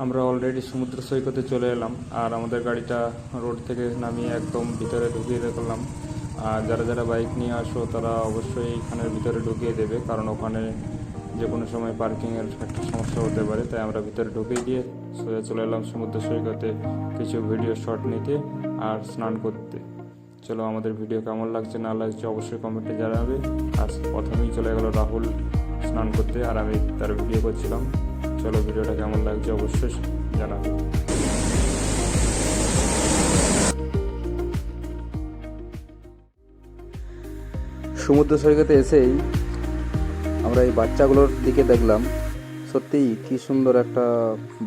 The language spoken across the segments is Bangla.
আমরা অলরেডি সমুদ্র সৈকতে চলে এলাম, আর আমাদের গাড়িটা রোড থেকে নামিয়ে একদম ভিতরে ঢুকিয়ে দেখলাম। আর যারা যারা বাইক নিয়ে আসো তারা অবশ্যই এখানের ভিতরে ঢুকিয়ে দেবে, কারণ ওখানে যে কোনো সময় পার্কিংয়ের একটা সমস্যা হতে পারে। তাই আমরা ভিতরে ঢুকিয়ে দিয়ে সোজা চলে এলাম সমুদ্র সৈকতে কিছু ভিডিও শট নিতে আর স্নান করতে। চলো, আমাদের ভিডিও কেমন লাগছে না লাগছে অবশ্যই কমেন্টে জানাবে। আর প্রথমেই চলে গেল রাহুল স্নান করতে, আর আমি তার ভিডিও করছিলাম। চলো, ভিডিওটা কেমন লাগছে অবশ্যই জানাবে। সমুদ্র সৈকতে এসেই আমরা এই বাচ্চাগুলোর দিকে দেখলাম, সত্যিই কি সুন্দর একটা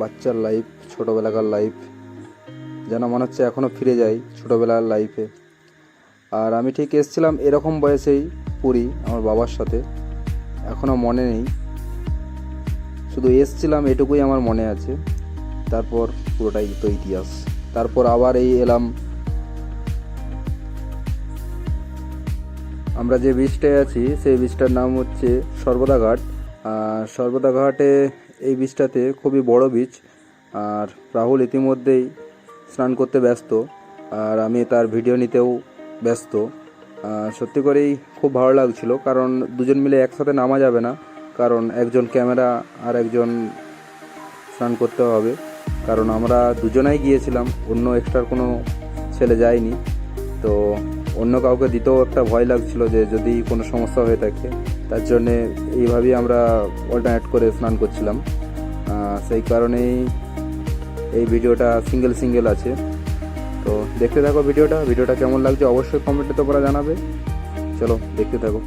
বাচ্চার লাইফ, ছোটোবেলাকার লাইফ, যেন মনে হচ্ছে এখনও ফিরে যাই ছোটোবেলার লাইফে। আর আমি ঠিক এসেছিলাম এরকম বয়সেই পুরী আমার বাবার সাথে, এখনও মনে নেই, শুধু এসছিলাম এটুকুই আমার মনে আছে। তারপর পুরোটাই তো ইতিহাস। তারপর আবার এই এলাম, আমরা যে বীজটায় আছি সেই বীজটার নাম হচ্ছে সর্বদা ঘাট। সর্বদা ঘাটে এই বীজটাতে খুবই বড় বীজ। আর রাহুল ইতিমধ্যেই স্নান করতে ব্যস্ত, আর আমি তার ভিডিও নিতেও ব্যস্ত। সত্যি করেই খুব ভালো লাগছিল, কারণ দুজন মিলে একসাথে নামা যাবে না, কারণ একজন ক্যামেরা আর একজন স্নান করতে হবে। কারণ আমরা দুজনাই গিয়েছিলাম, অন্য এক্সট্রার কোনো ছেলে যায়নি, তো অন্য কাউকে দিতেও একটা ভয় লাগছিল যে যদি কোনো সমস্যা হয়ে থাকে। তার জন্যে এইভাবেই আমরা অল্টারনেট করে স্নান করছিলাম। সেই কারণেই এই ভিডিওটা সিঙ্গেল আছে। তো দেখতে থাকো ভিডিওটা কেমন লাগছে অবশ্যই কমেন্টে তোমরা জানাবে। চলো দেখতে থাকো।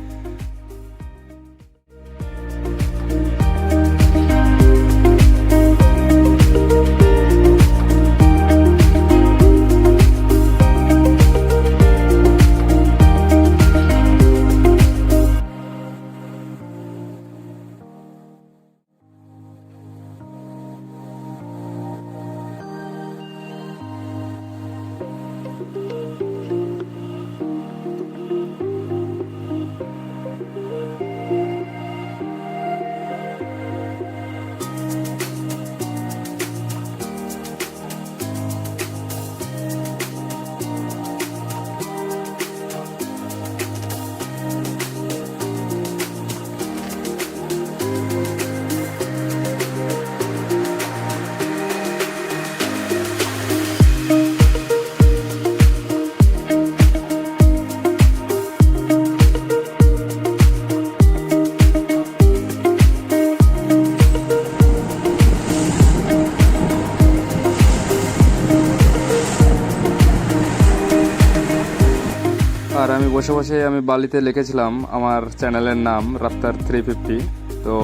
আর আমি বসে বসে আমি বালিতে লিখেছিলাম আমার চ্যানেলের নাম রাফতার 350। তো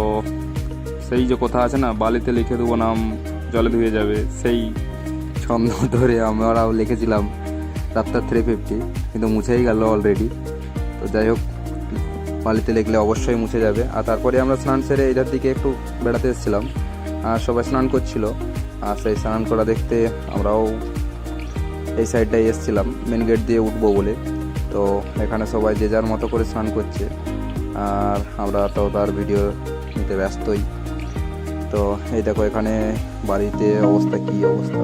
সেই যে কথা আছে না, বালিতে লিখে দেবো নাম জলে ধুয়ে যাবে, সেই ছন্দ ধরে আমরাও লিখেছিলাম রাফতার 350, কিন্তু মুছেই গেল অলরেডি। তো যাই হোক, বালিতে লিখলে অবশ্যই মুছে যাবে। আর তারপরে আমরা স্নান সেরে এটার দিকে একটু বেড়াতে এসেছিলাম, আর সবাই স্নান করছিল, আর সেই স্নান করা দেখতে আমরাও এই সাইডটাই এসেছিলাম মেন গেট দিয়ে উঠবো বলে। তো এখানে সবাই যে যার মতো করে স্নান করছে, আর আমরা তো তার ভিডিও নিতে ব্যস্তই। তো এই দেখো এখানে বাড়িতে অবস্থা কী অবস্থা।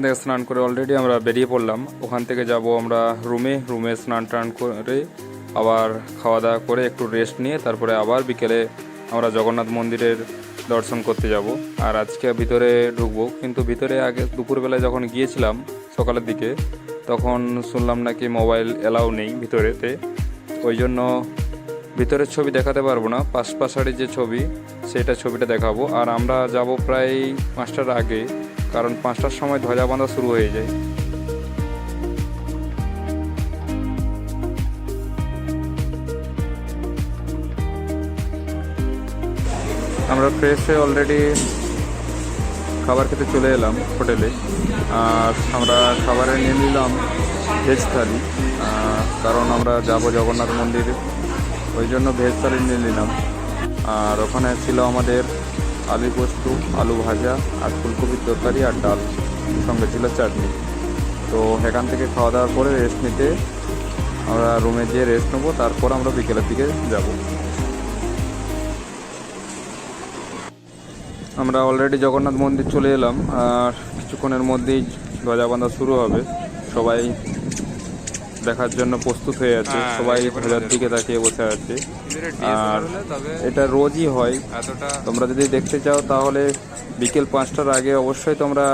থেকে স্নান করে অলরেডি আমরা বেরিয়ে পড়লাম। ওখান থেকে যাব আমরা রুমে স্নান টান করে আবার খাওয়া দাওয়া করে একটু রেস্ট নিয়ে তারপরে আবার বিকেলে আমরা জগন্নাথ মন্দিরের দর্শন করতে যাব। আর আজকে ভিতরে ঢুকবো, কিন্তু ভিতরে আগে দুপুরবেলায় যখন গিয়েছিলাম সকালের দিকে তখন শুনলাম নাকি মোবাইল এলাও নেই ভিতরেতে, ওই জন্য ভিতরের ছবি দেখাতে পারবো না। পাশাপাশি যে ছবিটা দেখাবো। আর আমরা যাব প্রায় 5টার আগে, কারণ 5টার সময় ধ্বজা বাঁধা শুরু হয়ে যায়। আমরা ফ্রেশ হয়ে অলরেডি খাবার খেতে চলে এলাম হোটেলে। আর আমরা খাবারে নিয়ে নিলাম ভেজ থালি, কারণ আমরা যাব জগন্নাথ মন্দিরে, ওই জন্য ভেজ থালি নিয়ে নিলাম। আর ওখানে ছিল আমাদের আলু পোস্ত, আলু ভাজা আর ফুলকপির তরকারি আর ডাল, সঙ্গে ছিল চাটনি। তো এখান থেকে খাওয়া দাওয়ার পরে রেস্ট নিতে আমরা রুমে যেয়ে রেস্ট নেবো, তারপর আমরা বিকেলের দিকে যাব। আমরা অলরেডি জগন্নাথ মন্দির চলে এলাম, আর কিছুক্ষণের মধ্যেই ধ্বজা বাঁধা শুরু হবে। সবাই দেখার জন্য প্রস্তুত হয়ে আছে, সবাই ধ্বজার দিকে তাকিয়ে বসে আছে। আর এটা রোজই হয়, তোমরা যদি দেখতে চাও তাহলে বিকেল 5টার আগে অবশ্যই তোমরা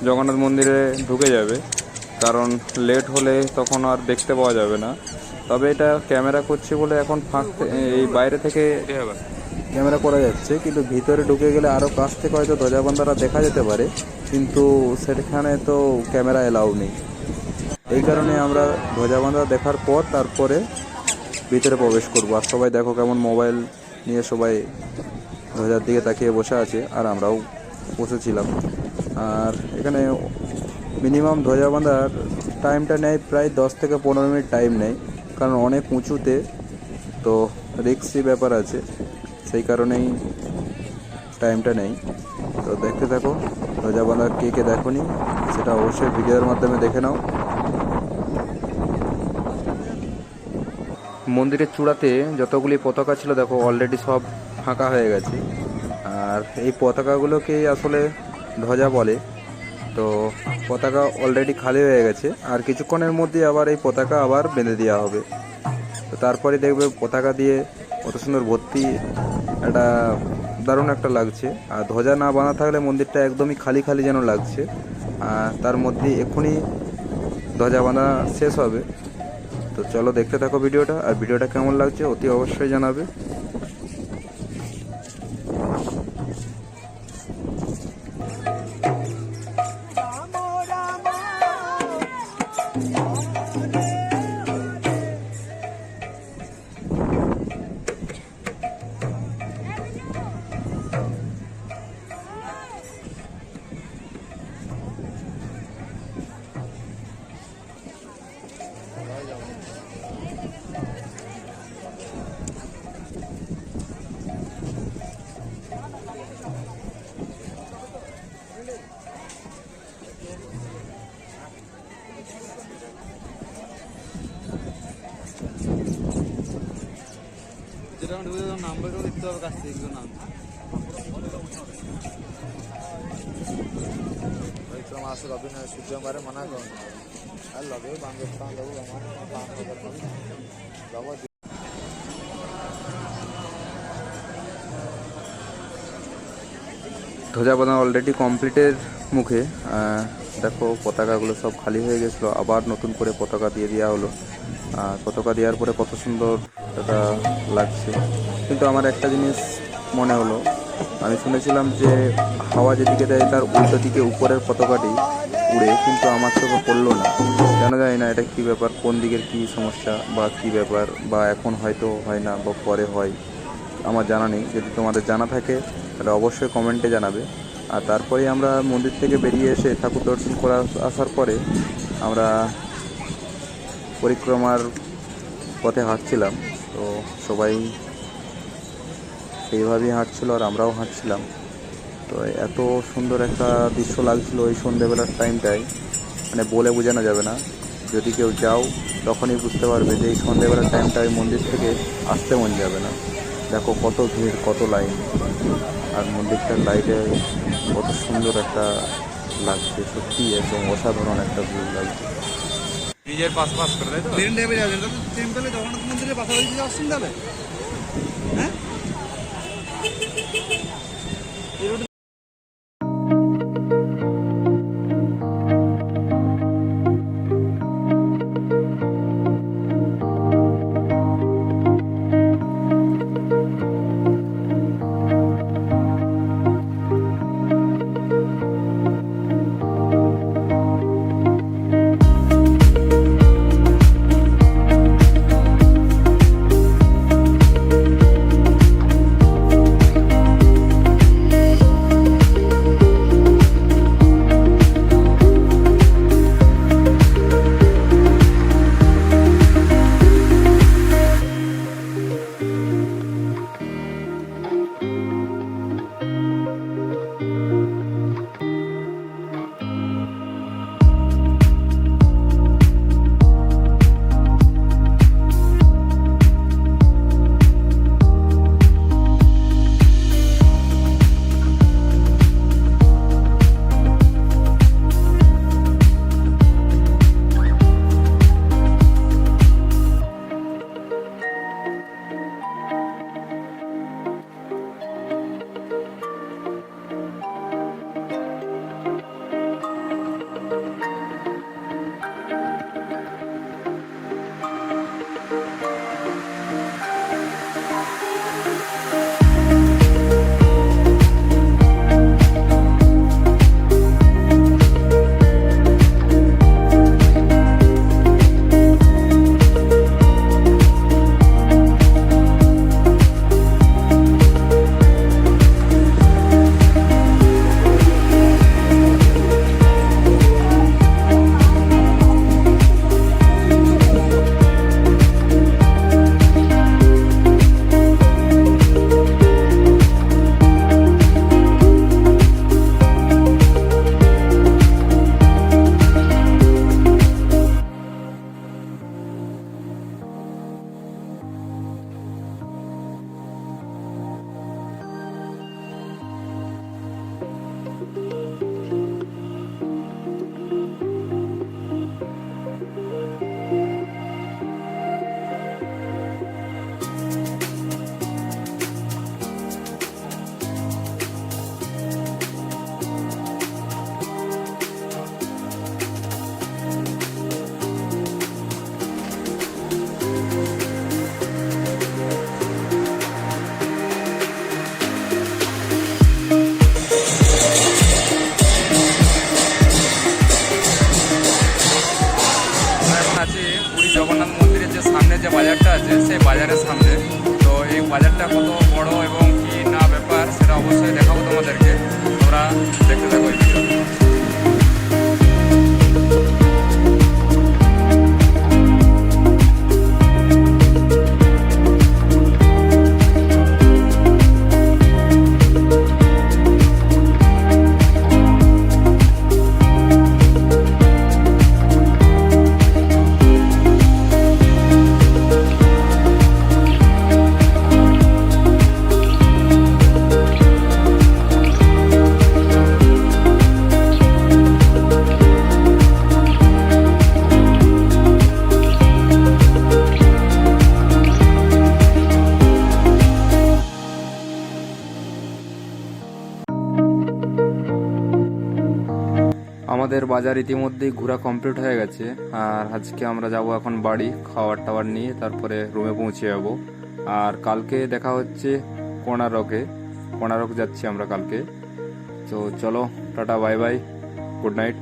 জগন্নাথ মন্দিরে ঢুকে যাবে, কারণ লেট হলে তখন আর দেখতে পাওয়া যাবে না। তবে এটা ক্যামেরা করছে বলে এখন এই বাইরে থেকে ক্যামেরা করা যাচ্ছে, কিন্তু ভিতরে ঢুকে গেলে আরও কাছ থেকে হয়তো ধ্বজাবন্ধারা দেখা যেতে পারে, কিন্তু সেখানে তো ক্যামেরা এলাও নেই। এই কারণে আমরা ধ্বজাবন্ধা দেখার পর তারপরে ভিতরে প্রবেশ করব। আর সবাই দেখো কেমন মোবাইল নিয়ে সবাই ধ্বজার দিকে তাকিয়ে বসে আছে, আর আমরাও বসেছিলাম। আর এখানে মিনিমাম ধ্বজাবন্ধার টাইমটা নেয় প্রায় 10 থেকে 15 মিনিট টাইম নেয়, কারণ অনেক উঁচুতে তো রিস্কি ব্যাপার আছে, সেই কারণেই টাইমটা নেই। তো দেখতে থাকো, ধ্বজাবন্ধা কে দেখোনি সেটা অবশ্যই ভিডিওর মাধ্যমে দেখে নাও। মন্দিরের চূড়াতে যতগুলি পতাকা ছিল দেখো অলরেডি সব ফাঁকা হয়ে গেছে, আর এই পতাকাগুলোকেই আসলে ধ্বজা বলে। তো পতাকা অলরেডি খালি হয়ে গেছে, আর কিছুক্ষণের মধ্যে আবার এই পতাকা আবার বেঁধে দেওয়া হবে। তো তারপরে দেখবে পতাকা দিয়ে কত সুন্দর ভর্তি, একটা দারুণ একটা লাগছে। আর ধ্বজা না বাঁধা থাকলে মন্দিরটা একদমই খালি খালি যেন লাগছে। আর তার মধ্যে এখনই ধ্বজা বাঁধা শেষ হবে। তো চলো দেখতে থাকো ভিডিওটা, আর ভিডিওটা কেমন লাগছে অতি অবশ্যই জানাবে। নাম্বারটাও দেখতে হবে কাছ থেকে নাম মাসের অভিনয় সূর্যবারে মানা করুন আর লগে বাংলাদেশ আমার ধ্বজা বাঁধা অলরেডি কমপ্লিটের মুখে। দেখো পতাকাগুলো সব খালি হয়ে গেছিলো, আবার নতুন করে পতাকা দিয়ে দেওয়া হলো। পতাকা দেওয়ার পরে কত সুন্দর এটা লাগছে। কিন্তু আমার একটা জিনিস মনে হলো, আমি শুনেছিলাম যে হাওয়া যেদিকে দেয় তার উল্টো দিকে উপরের পতাকাটি উড়ে, কিন্তু আমার চোখে পড়লো না, কেন জানি না এটা কী ব্যাপার, কোন দিকের কী সমস্যা বা কী ব্যাপার, বা এখন হয়তো হয় না বা পরে হয়, আমার জানা নেই। যদি তোমাদের জানা থাকে তাহলে অবশ্যই কমেন্টে জানাবে। আর তারপরে আমরা মন্দির থেকে বেরিয়ে এসে ঠাকুর দর্শন করে আসার পরে আমরা পরিক্রমার পথে হাঁটছিলাম। তো সবাই সেইভাবেই হাঁটছিল আর আমরাও হাঁটছিলাম। তো এত সুন্দর একটা দৃশ্য লাগছিল ওই সন্ধ্যেবেলার টাইমটায়, মানে বলে বোঝানো যাবে না। যদি কেউ যাও তখনই বুঝতে পারবে যে এই সন্ধ্যেবেলার টাইমটায় মন্দির থেকে আসতে মন যাবে না। দেখো কত ভিড়, কত লাইন, আর মন্দিরটার লাইটে কত সুন্দর একটা লাগছে, সত্যি একদম অসাধারণ একটা ভিউ লাগছে। নিজের পাস করে তাই তো? ট্রেন ড্রাইভে যাবেন তো টেম্পলে জগন্নাথ মন্দিরের পাশাপাশি দিয়ে আসছেন তাহলে, হ্যাঁ? জগন্নাথ মন্দিরের যে সামনে যে বাজারটা আছে সেই বাজারের সামনে। তো এই বাজারটা কত বড় এবং কি না ব্যাপার সেটা অবশ্যই দেখাবো তোমাদেরকে, তোমরা দেখতে থাকো এই ভিডিও। আমাদের বাজার ইতিমধ্যেই ঘোরা কমপ্লিট হয়ে গেছে, আর আজকে আমরা যাব এখন বাড়ি, খাবার টাবার নিয়ে তারপরে রুমে পৌঁছে যাব। আর কালকে দেখা হচ্ছে কোণারক যাচ্ছি আমরা কালকে। তো চলো, tata, bye bye, good night,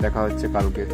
দেখা হচ্ছে কালকে।